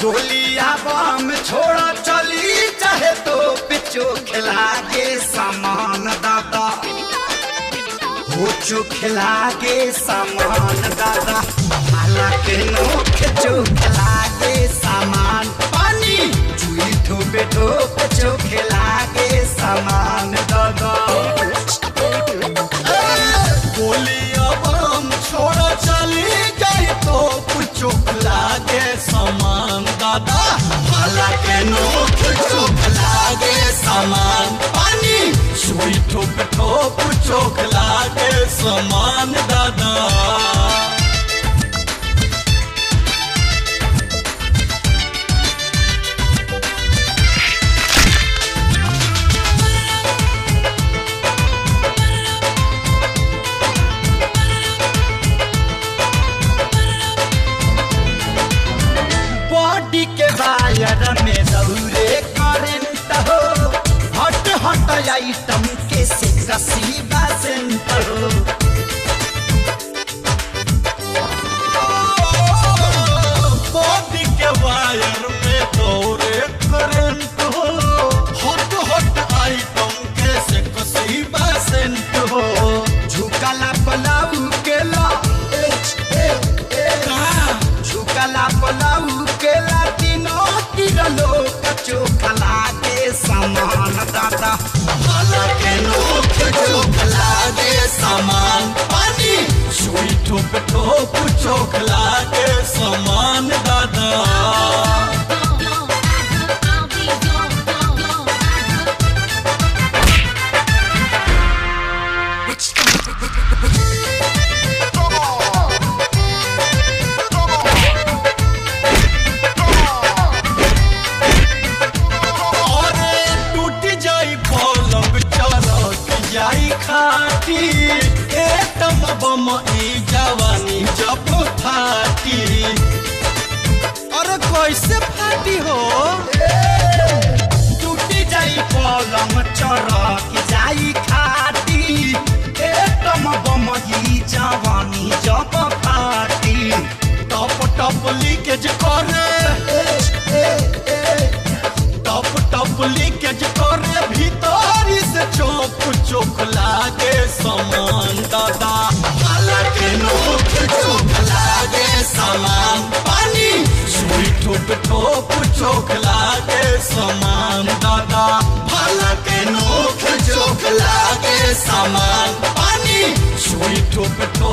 गोलियां बम छोड़ा चली चाहे तो पिचो खिला के सामान दादा हो चो खिला के सामान दादा हालांकि नोख चो खिला के सामान पानी चुई ठोपे ठोप चो खिला के सामान दादा गोलियां बम छोड़ा चली जाए तो कुछ लागे सामान दादा हालांकि नोख चोख लागे सामान पानी सुई ठोप ठोप चोख लागे सामान दादा बॉडी के वायर में दौरे करंट हो हट हट आइटम के से कसी बसंत हो बॉडी के वायर में दौरे करंट हो हट हट आइटम के से कसी बसंत हो झुकला पलाऊ के ला झुकला पलाऊ के लातिनो तिरलो कचो खला के सामान दादा हालांकि नोख चोख लागे सामान पानी सुई ठोप ठोप चोख लागे सामान दादा खाटी एटम बम ई जवानी जब फाटी अरे कैसे फाटी हो टूटी जाई पलंग चरक जाई खाटी एटम बम ई जवानी जब फाटी टप टप लीकेज करे टप टप लीकेज करे भीतर से चोक चोक लागे सामान दादा हालांकि नोख चोक लागे सामान पानी सुई ठोप ठोप चोक लागे सामान दादा हालांकि नोख चोक लागे सामान पानी सुई ठोप ठोप